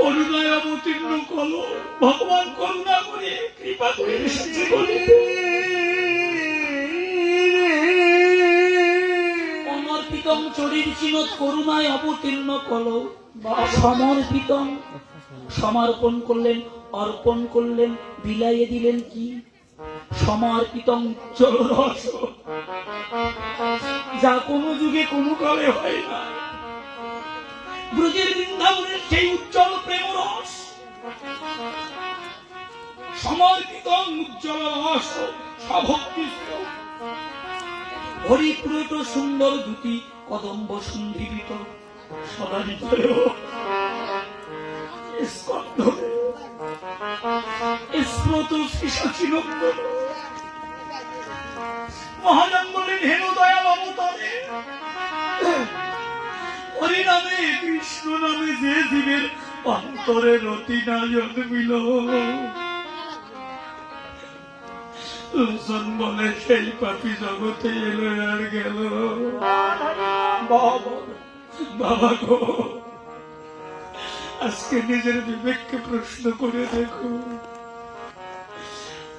করুণায় অবতীর্ণ করো ভগবান, করুণা করে কৃপা করে এসেছে বলে। সমর্পিতম চরির চিনত করুণায় অবতীর্ণ করো। সমর্পিতম সমর্পণ করলেন, অর্পণ করলেন, বিলাইয়ে দিলেন কি? সমর্পিতম উজ্জ্বল রস, যা কোনো যুগে কোনো কালে হয় না। ব্রজের বৃন্দাবনের সেই উজ্জ্বল প্রেম রস, সমর্পিতম উজ্জ্বল রস সভক্তি। হরিপ্রত সুন্দর দুটি কদম্ব সন্ধিবিত সদানিত মহাজন বলেন, হেন দয়াল অবতারে, হরিনামে কৃষ্ণ নামে যে জীবের অন্তরে রতি না জন্মিল, লোচন বলে সেই পাপী জগতে এলো আর গেল। বাবা গো, আজকে নিজের বিবেককে প্রশ্ন করে দেখো।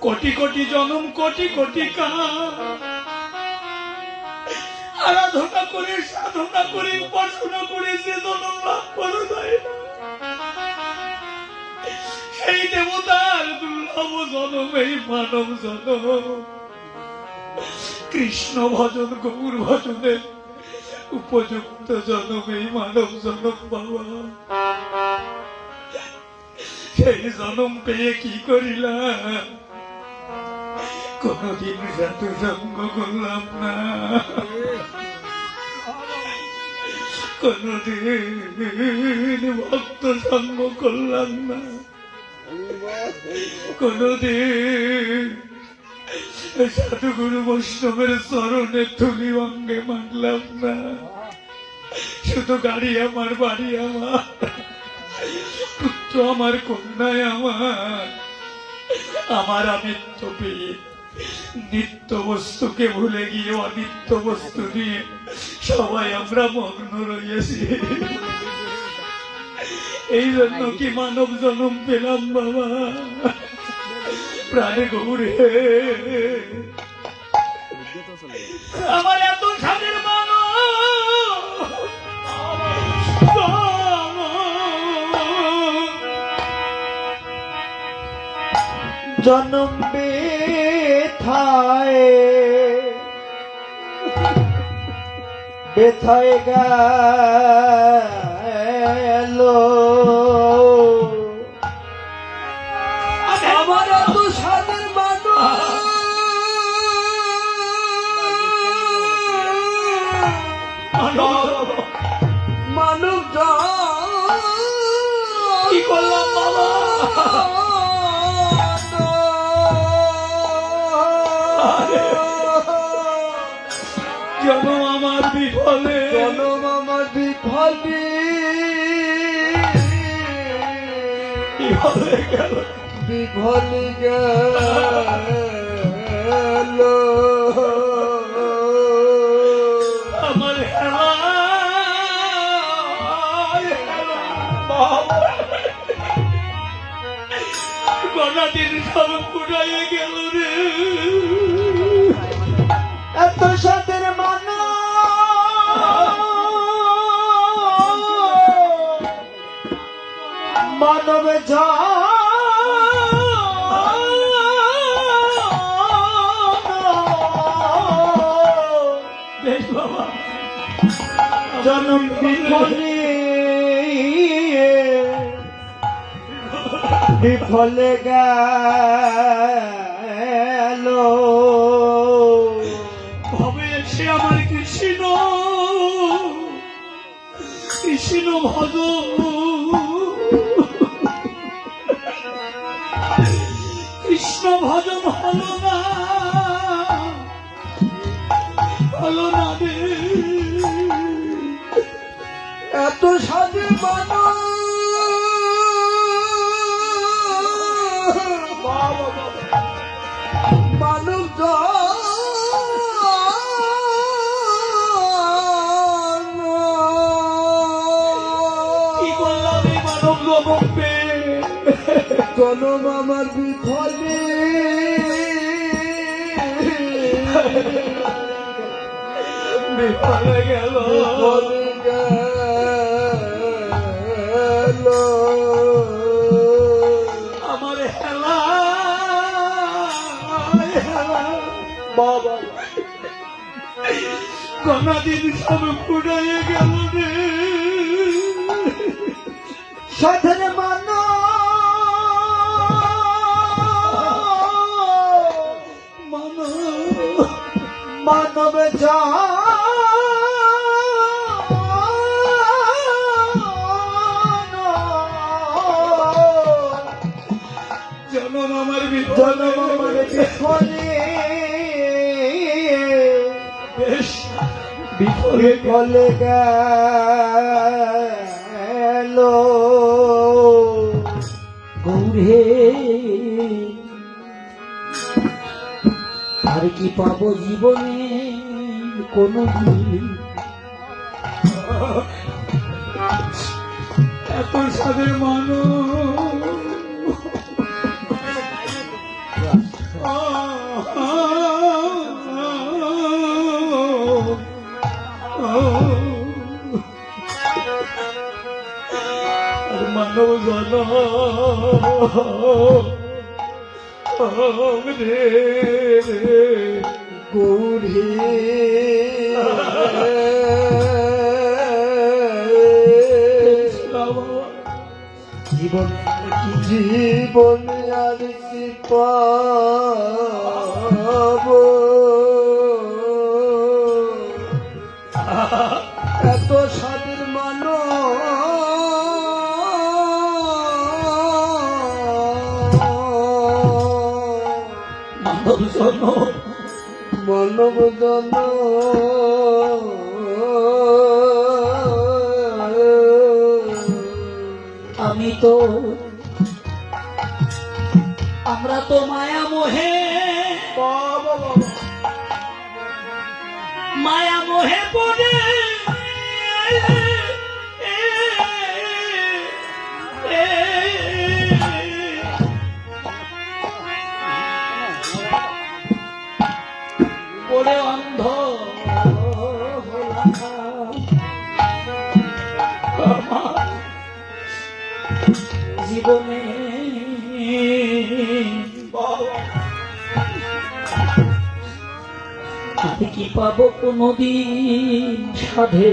কোটি কোটি জনম, কোটি কোটি কাল আরাধনা করে, সাধনা করে, উপাসনা করে যে জনম লাভ করা যায় না, সেই দেবতার দুর্লভ জনম এই মানব জনম। কৃষ্ণ ভজন, গৌর ভজনের উপযুক্ত জনম এই মানব জনম। বাবা, সেই জনম পেয়ে কি করিলাম? কোনদিন সাধু সঙ্গ করলাম না, কোনদিন ভক্ত সঙ্গ করলাম না, কোনদিন সাধুগুরু বৈষ্ণবের চরণে ধুলি অঙ্গে মানলাম না। শুধু গাড়ি আমার, বাড়ি আমার, পুত্র আমার, কন্যায় আমার, আমার আমিত্ব পেয়ে নিত্য বস্তুকে ভুলে গিয়ে অনিত্য বস্তু নিয়ে সবাই আমরা মগ্ন রয়েছি। এই জন্য কি মানব জন্ম পেলাম বাবা? প্রাণে গৌরে, আমার এত স্বাদের জনম বেথায় বেথায় গেল, আমার এত স্বাদের মানব কি করলাম বাবা? জনম আমার বিফলে, জনম আমার বিফলে, বিফলে গেল, বিফলে গেল আমার হেলা। গলাটির সব পুরাইয়ে গেল রে। এত সাদের মানবে জনম বিফলে বিফলে গেল। হবে সে আমার কৃষ্ণ, কৃষ্ণ ভজ, কৃষ্ণ ভজন হলো না, হলো না রে। এত সাধু মানব কি করলাম এই মানব কমবে। জনম আমার বিফলে বিফলে গেল, বিফলে গেল আমার হেলা বাবা। গণাদিন সব ফুটাইয়া গেল রে। সাধন মানো মানো মানব জনম আমার জনম বিফলে আমার বিফলে বেশ বিফলে বিফলে গেল গৌরে। আর কি পাবো জীবনে কোনো দিন? এত সাদের মানুষ আর মানব জন রে গৌরে জীবন কি জীবন আর কি পাবো? এত সাদের মানব জন মানব জন আমি তো আমরা তো মায়া মোহে মায়া মোহে পড়ে পড়ে অন্ধ জীবনে আমি কি পাবো কোনদিন সাধে?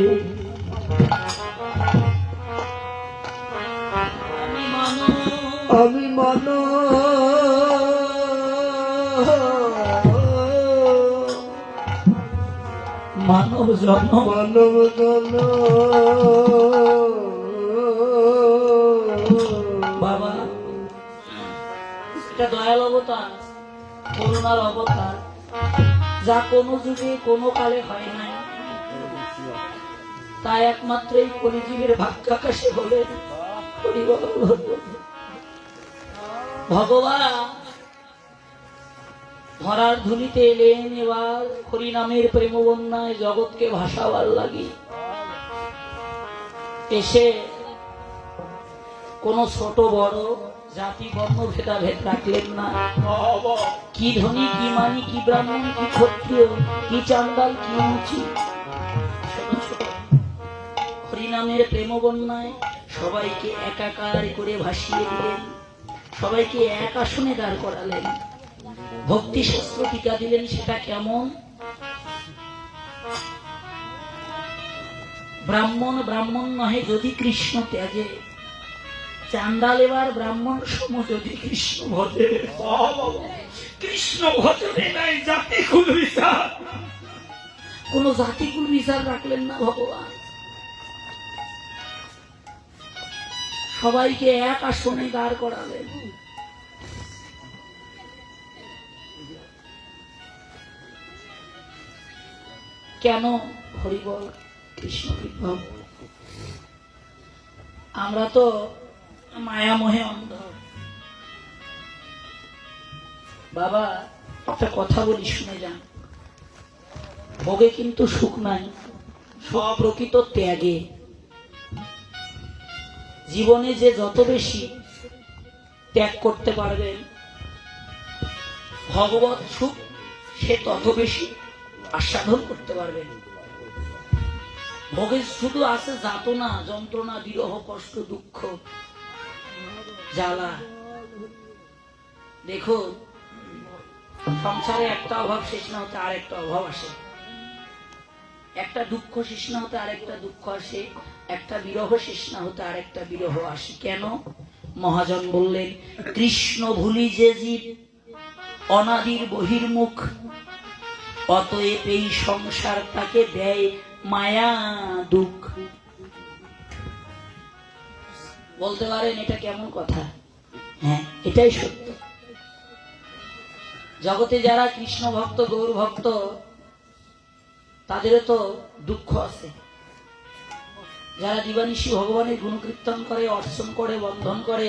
আমি মানো মানব জন্ম মানব জন বাবা, এটা দয়াল অবতার, করুণার অবতার, যা কোনো যুগে কোনো কালে হয় নাই। তাই একমাত্র এই কলিযুগের ভাগ্যাকাশে বলে ভগবান ধরার ধুলিতে এলেন এবার হরিনামের প্রেম বন্যায় জগৎকে ভাসাবার লাগি। এসে কোন ছোট বড় জাতি বর্ণ ভেদাভেদ রাখলেন না। কি ধনী কি মানি কি ব্রাহ্মণ কি ক্ষত্রিয় কি চান্দাল কি উঁচু, ছোট ছোট হরিনামের প্রেম বন্যায় সবাইকে একাকার করে ভাসিয়ে দিলেন, সবাইকে এক আসনে দাঁড় করালেন, ভক্তি শাস্ত্র টিকা দিলেন। সেটা কেমন? ব্রাহ্মণ ব্রাহ্মণ নহে যদি কৃষ্ণ ত্যাগে, চান্দাল এবার ব্রাহ্মণ সম যদি কৃষ্ণ ভজে। কৃষ্ণ ভজনে নাই জাতিকুল বিচার, কোন জাতিকুল বিচার রাখলেন না ভগবান। সবাইকে এক আসনে দাঁড় করালেন। কেন? হরিবল কৃষ্ণ বিপ্লব। আমরা তো মায়া মোহে অন্ধ। বাবা একটা কথা বলি, শুনে যান। ভোগে কিন্তু সুখ নাই, সুখ প্রকৃত ত্যাগে। জীবনে যে যত বেশি ত্যাগ করতে পারবেন ভগবত সুখ সে তত বেশি আস্বাদন করতে পারবেন। ভোগে শুধু আছে যাতনা, যন্ত্রণা, বিরহ, কষ্ট, দুঃখ, জ্বালা। দেখো সংসারে একটা অভাব শেষ না হতে আর একটা অভাব আসে, একটা দুঃখ শেষ না হতে আর একটা দুঃখ আসে, একটা বিরহ শেষ না হতে আর একটা বিরহ আসে। কেন? মহাজন বললেন, কৃষ্ণ ভুলি যে জীব অনাদির বহির্মুখ, অতএব এই সংসার তাকে দেয় মায়া দুঃখ। বলতে পারেন এটা কেমন কথা? হ্যাঁ, এটাই সত্য। জগতে যারা কৃষ্ণ ভক্ত, গৌর ভক্ত, তাদেরও তো দুঃখ আছে। যারা দিবানিশি ভগবানের গুণকীর্তন করে, অর্চন করে, বন্ধন করে,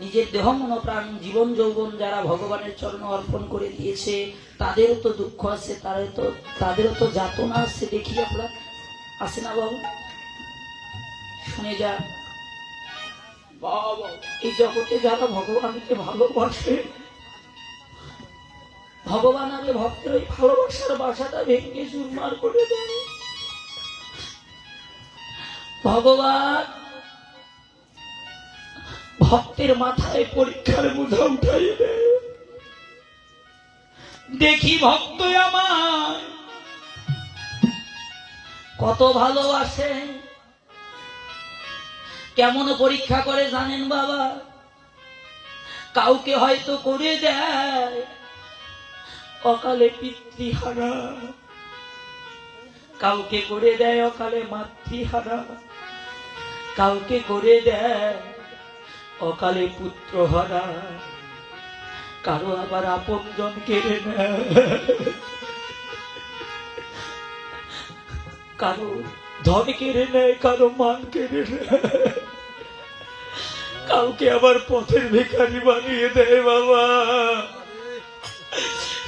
নিজের দেহ মন প্রাণ জীবন যৌবন যারা ভগবানের চরণে অর্পণ করে দিয়েছে, তাদেরও তো দুঃখ আছে, তাদেরও তো যাতনা আছে। দেখি আমরা, আছে না বাবু? শুনে যা বাবা, এই জগতে যারা ভগবানকে ভালোবাসে, ভগবান আগে ভক্তের ওই ভালোবাসার বাসাটা ভেঙে চুরমার করে দেয়। ভগবান ভক্তের মাথায় পরীক্ষার বোঝা উঠাই দেয়। দেখি ভক্ত আমার কত ভালোবাসে, কেমন পরীক্ষা করে জানেন বাবা? কাউকে হয়তো করে দেয় অকালে পিতৃহারা, কাউকে করে দেয় অকালে মাতৃহারা, কাউকে করে দেয় অকালে পুত্রহারা, কারো আবার আপনজন কেড়ে নেয়, কারো ধন কেড়ে নেয়, কারো মান কেড়ে নেয়, কাউকে আবার পথের ভিখারি বানিয়ে দেয়। বাবা,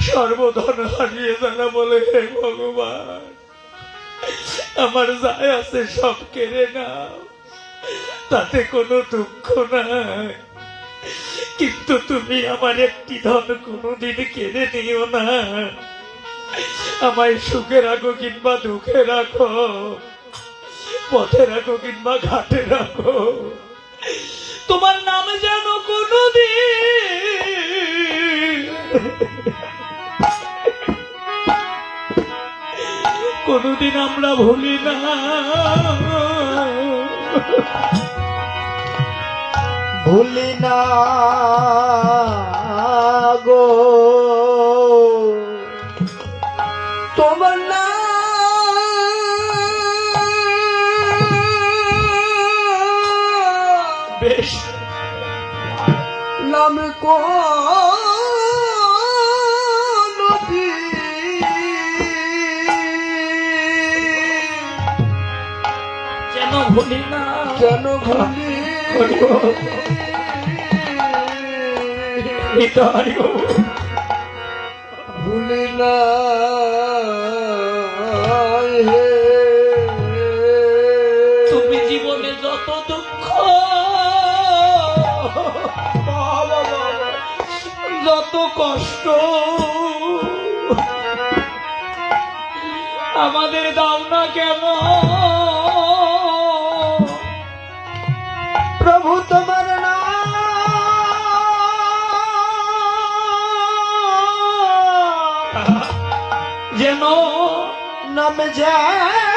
সর্বধন হারিয়ে যারা বলে, হে ভগবান আমার যায় আছে সব কেড়ে নাও, তাতে কোনো দুঃখ নাই, কিন্তু তুমি আমার একটি ধন কোনোদিন কেড়ে নিও না। আমায় সুখে রাখো কিংবা দুঃখে রাখো, পথে রাখো কিংবা ঘাটে রাখো, তোমার নাম যেন কোনদিন আমরা ভুলি না। ভুলি না গো তোমার বেশ নাম কো যেন ভুলি না, যেন ভুলি ভুলি না হে। তুমি জীবনে যত দুঃখ, যত কষ্ট আমাদের দাও না কেন, প্রভু তোমার যেন নাম যায়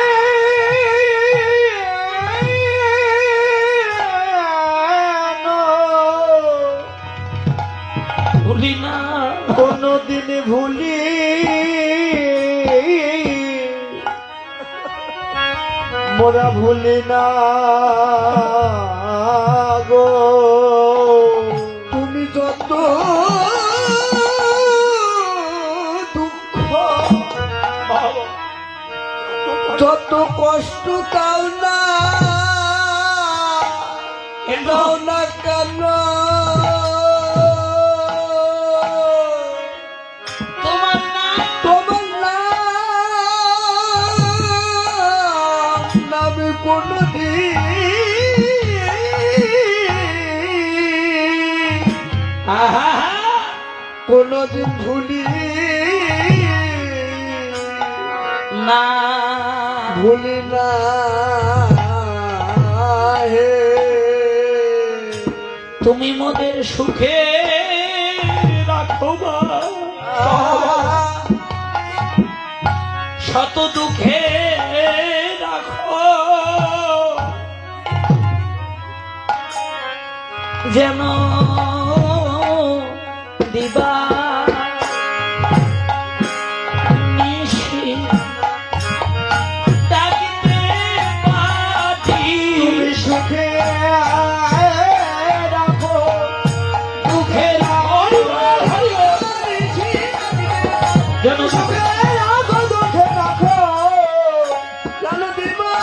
ভুলি না, কোনদিন ভুলি মোরা ভুলি না গো। তুমি যত দুঃখ যত কষ্ট দাও না দাও না কেন, তোমার নাম নামে কোনদিন আহা কোনদিন ভুলি না ভুলি না হে তুমি মোদের সুখে রাখো মা, শত দুঃখে রাখো যেন দিবা নিশি ডাকিতে পারি। তুমি সুখে রাখো দুঃখে রাখো যেন সুখে রাখো দুঃখে রাখো যেন দিবানি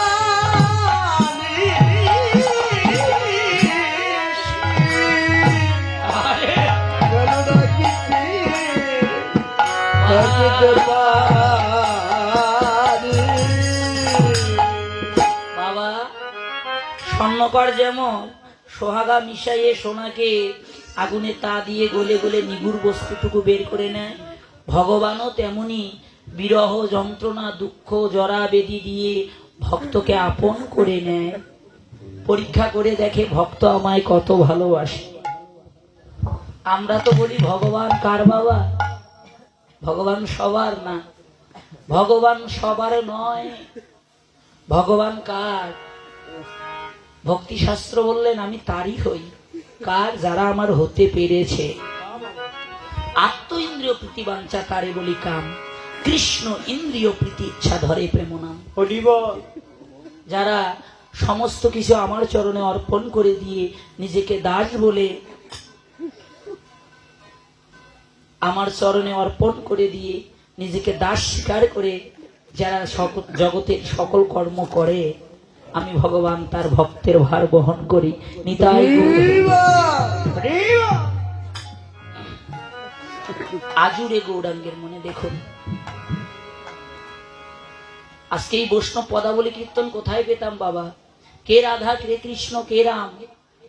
আরে যেন ডাকিতে ডাকিতে পারি। বাবা স্বর্ণকর যেমন সোহাগা মিশাইয়ে সোনাকে আগুনে তা দিয়ে গলে গলে নিগুড় বস্তুটুকু বের করে নেয়, ভগবানও তেমনি বিরহ যন্ত্রণা দুঃখ জরা বেদি দিয়ে ভক্তকে আপন করে নেয়। পরীক্ষা করে দেখে ভক্ত আমায় কত ভালোবাসে। আমরা তো বলি ভগবান কার বাবা? ভগবান সবার না, ভগবান সবার নয়। ভগবান কার? ভক্তি শাস্ত্র বললেন আমি তারই হই। কার? যারা আমার হতে পেরেছে। আত্ম ইন্দ্রিয় প্রীতি বাঞ্ছা তারে বলি কাম, কৃষ্ণ ইন্দ্রিয় প্রীতি ইচ্ছা ধরে প্রেম নাম। যারা সমস্ত কিছু আমার চরণে অর্পণ করে দিয়ে নিজেকে দাস বলে, আমার চরণে অর্পণ করে দিয়ে নিজেকে দাস স্বীকার করে যারা জগতের সকল কর্ম করে, আমি ভগবান তার ভক্তের ভার বহন করি। নিতাই গৌর। আজুরে গৌরাঙ্গের মনে দেখুন, আজকে এই বৈষ্ণব পদাবলী কীর্তন কোথায় পেতাম বাবা? কে রাধা কে কৃষ্ণ কে রাম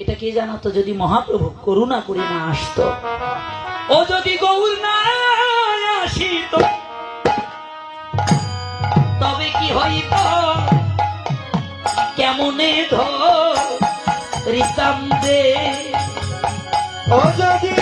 এটা কে জানাতো যদি মহাপ্রভু করুণা করে না আসতো? ও যদি গৌর না আসিত তবে কি হইত? কেমনে ধরিতাম দে ও যদি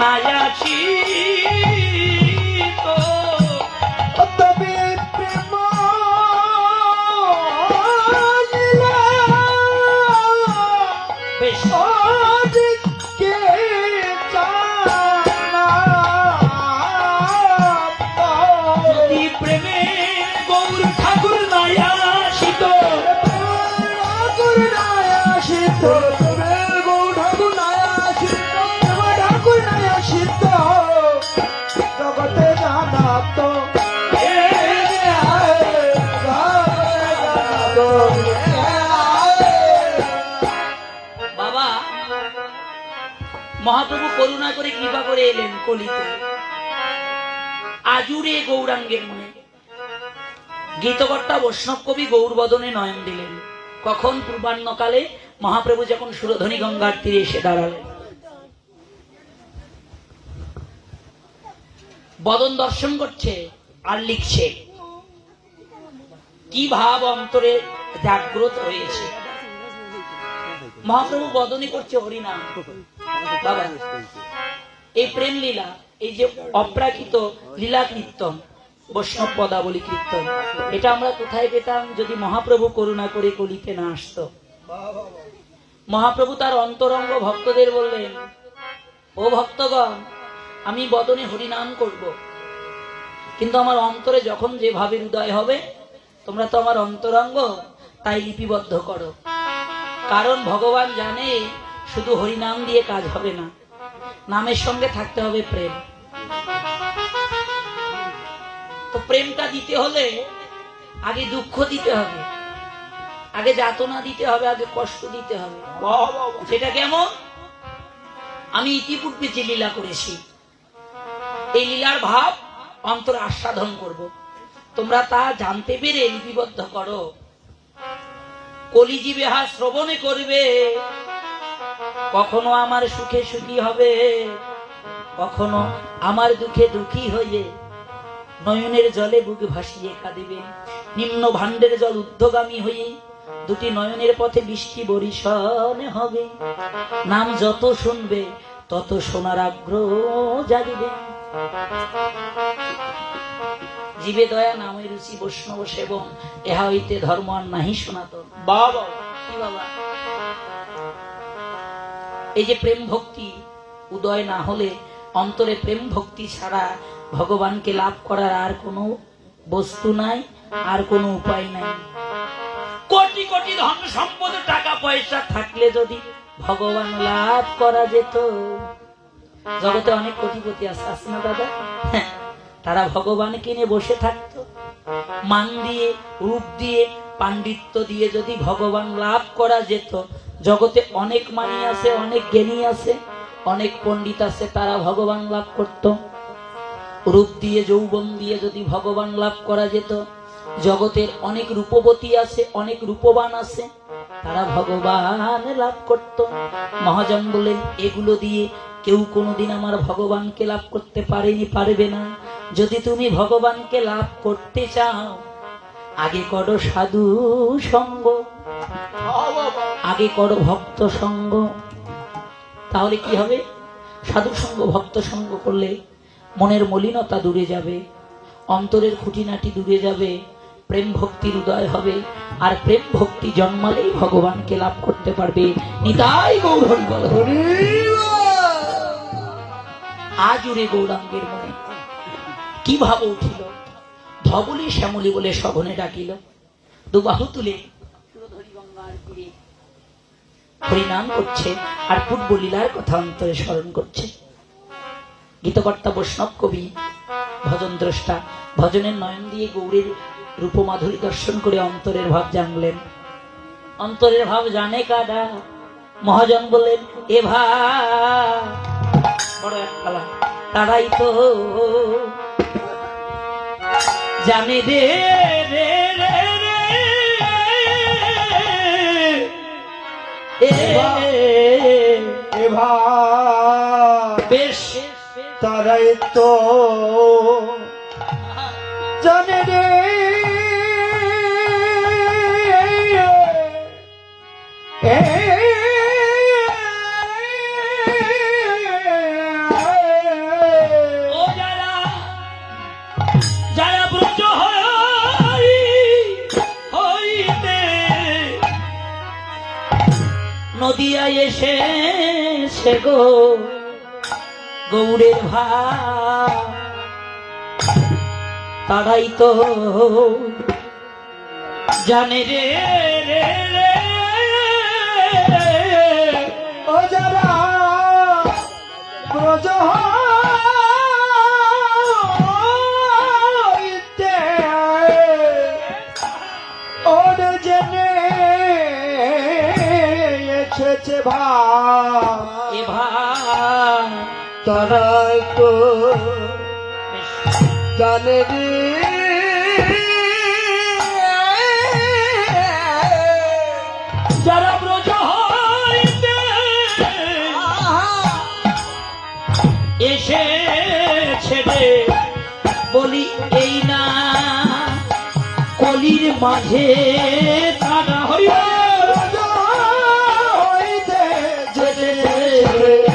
নাই আছি তো তবে প্রেম লীলা বেশ কে জানা যদি প্রেমে গৌর ঠাকুর নাই আসিত জগতে জানা তো বাবা মহাপ্রভু করুণা করে কৃপা করে এলেন কলিতে আজুরে গৌরাঙ্গের মনে গীতকর্তা বৈষ্ণব কবি গৌরবদনে নয়ন দিলেন কখন পূর্বাহ্নকালে মহাপ্রভু যখন সুরধ্বনি গঙ্গার তীরে এসে দাঁড়ালেন বদন দর্শন করছে আর লিখছে কি ভাব অন্তরে জাগ্রত হয়েছে মহাপ্রভু বদনে করছে হরিনাম বাবা এই প্রেম লীলা এই যে অপ্রাকৃত লীলা কীর্তন বৈষ্ণব পদাবলী কীর্তন এটা আমরা কোথায় পেতাম যদি মহাপ্রভু করুণা করে কলিতে না আসতো মহাপ্রভু তার অন্তরঙ্গ ভক্তদের বললেন ও ভক্তগণ আমি বদনে হরিনাম করব কিন্তু আমার অন্তরে যখন যে ভাবের উদয় হবে তোমরা তো আমার অন্তরঙ্গ তাই লিপিবদ্ধ করো কারণ ভগবান জানে শুধু হরিনাম দিয়ে কাজ হবে না নামের সঙ্গে থাকতে হবে প্রেম তো প্রেমটা দিতে হলে আগে দুঃখ দিতে হবে আগে যাতনা দিতে হবে আগে কষ্ট দিতে হবে সেটা কেমন আমি ইতিপূর্বে যে লীলা করেছি এই লীলার ভাব অন্তর আস্বাদন করব তোমরা তা জানতে পেরে লিপিবদ্ধ করো কলিজীবে হা শ্রবণে করবে কখনো আমার সুখে সুখী হবে কখনো আমার দুঃখে দুঃখী হয়ে নয়নের জলে বুক ভাসিয়ে কাঁদিবে নিম্ন ভাণ্ডের জল ঊর্ধ্বগামী হয়ে দুটি নয়নের পথে বৃষ্টি বরিশন হবে নাম যত শুনবে তত শোনার আগ্রহ জাগিবে জীবে দয়া নামে রুচি বৈষ্ণব সেবন এহা হইতে ধর্ম আর নাহি সনাতন বাবা কি বাবা এই যে প্রেম ভক্তি উদয় না হলে অন্তরে প্রেম ভক্তি ছাড়া ভগবানকে লাভ করার আর কোনো বস্তু নাই আর কোনো উপায় নাই কোটি কোটি ধন সম্পদ টাকা পয়সা থাকলে যদি ভগবান লাভ করা যেত জগতে অনেক কোটিপতি আছে না দাদা তারা ভগবানকে নিয়ে বসে থাকতো মান দিয়ে রূপ দিয়ে পাণ্ডিত্য দিয়ে যদি ভগবান লাভ করা যেত জগতে অনেক মানি আছে অনেক জ্ঞানী আছে অনেক পণ্ডিত আছে তারা ভগবান লাভ করত রূপ দিয়ে যৌবন দিয়ে যদি ভগবান লাভ করা যেত জগতের অনেক রূপবতী আছে অনেক রূপবান আছে তারা ভগবান লাভ করত মহাজন বলেন এগুলো দিয়ে কেউ কোনোদিন আমার ভগবানকে লাভ করতে পারেনি পারবে না যদি তুমি ভগবানকে লাভ করতে চাও আগে করো সাধু সঙ্গ আগে করো ভক্ত সঙ্গ তাহলে কি হবে সাধু সঙ্গ ভক্ত সঙ্গ করলে মনের মলিনতা দূরে যাবে অন্তরের খুঁটিনাটি দূরে যাবে প্রেম ভক্তির উদয় হবে আর প্রেম ভক্তি জন্মালেই ভগবানকে লাভ করতে পারবে নিতাই গৌর হরি বল হরি আজ উড়ে গৌরাঙ্গের মনে কি ভাব উঠিল ধবলি শ্যামলি বলে সঘনে ডাকিল দুবাহু তুলে হরিনাম করছে আর পূর্ব লীলার কথা অন্তরে স্মরণ করছে গীতকর্তা বৈষ্ণব কবি ভজন দ্রষ্টা ভজনের নয়ন দিয়ে গৌরের রূপমাধুরী দর্শন করে অন্তরের ভাব জানলেন অন্তরের ভাব জানে কারা মহাজন বললেন এ ভাই বড় এক খেলা তারাই তো জানে রে রে রে এ ভাই বেশ তারাই তো জানে রে নদিয়ায় এসে সে গো গৌড়ের ভাই, তারাই তো জানে রে রে রে। ও যারা ব্রজ হইতে ওর জেনে এসেছে ভাই, এ ভাই তারাই তো জানে রে। যারা ব্রজ হইতে এসেছে রে, বলি এই না কলির মাঝে তারা হইবে হইতে যেতে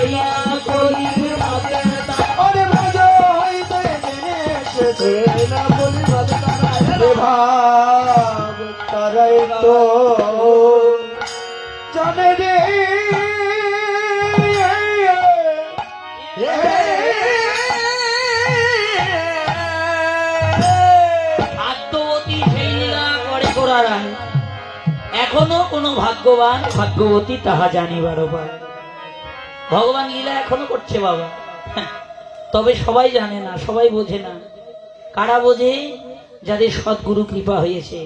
এই না কলির মাঝে তারা। ওরে ব্রজ হইতে জেনে এসেছে না বলি বাজে তারাই ভাব, তারাই তো জানে রে। ভাগ্যবতী সেই লীলা করে করারায়, এখনো কোনো ভাগ্যবান ভাগ্যবতী তাহা জানিবার উপায়। ভগবান লীলা এখনো করছে বাবা, তবে সবাই জানে না, সবাই বোঝে না। কারা বোঝে? যাদের সদ্গুরু কৃপা হয়েছে,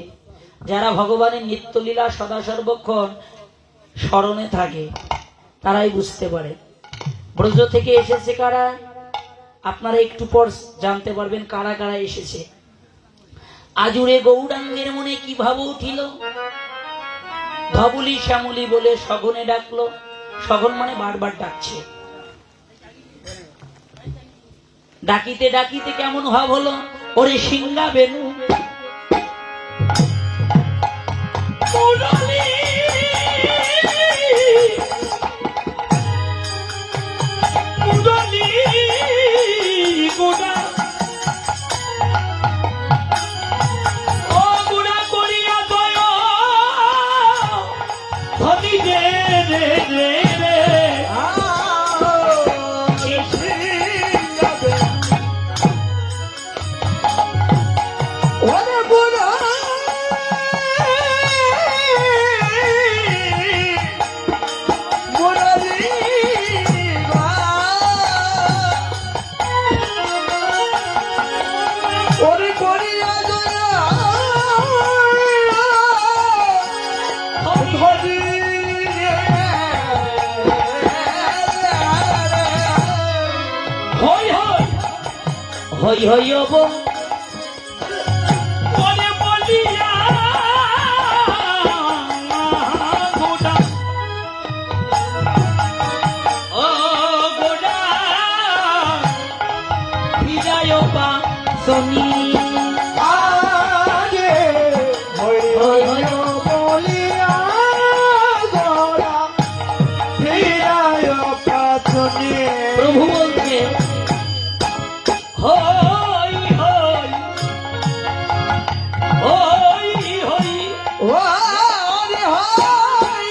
যারা ভগবানের নিত্যলীলা সদা সর্বক্ষণ স্মরণে থাকে, তারাই বুঝতে পারে। ব্রজ থেকে এসেছে কারা, আপনারা একটু পর জানতে পারবেন কারা কারা এসেছে। আজুরে গৌরাঙ্গের মনে কি ভাব উঠিল, ধবুলি শ্যামলি বলে সঘনে ডাকলো। সঘন মানে বারবার ডাকছে। ডাকিতে ডাকিতে কেমন ভাব হলো, ওরে সিংহা বেনু মুরলী, মুরলী গোড়া, ও গোড়া করিয়া দয় ধনী রে রে রে রে। ওরে বুড়া মুরারি বা, ওরে করিয়া দয়া হরি রে। হই হই হই হই ওগো বলে বলিয়া গোড়া, ও গোড়া হৃদয় পা শনি। আগে হই হই বলিয়া গোরা ফিরায় পাছনে। প্রভু বলছে হই হই হই হই। ওরে হাই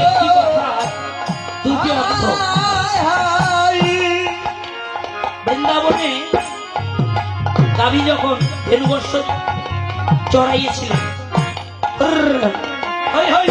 একটি কথা দুটি অর্থ। হাই বৃন্দাবনে গাভী যখন ধেনুবর্ষ চড়াইয়েছিলেন, হই হই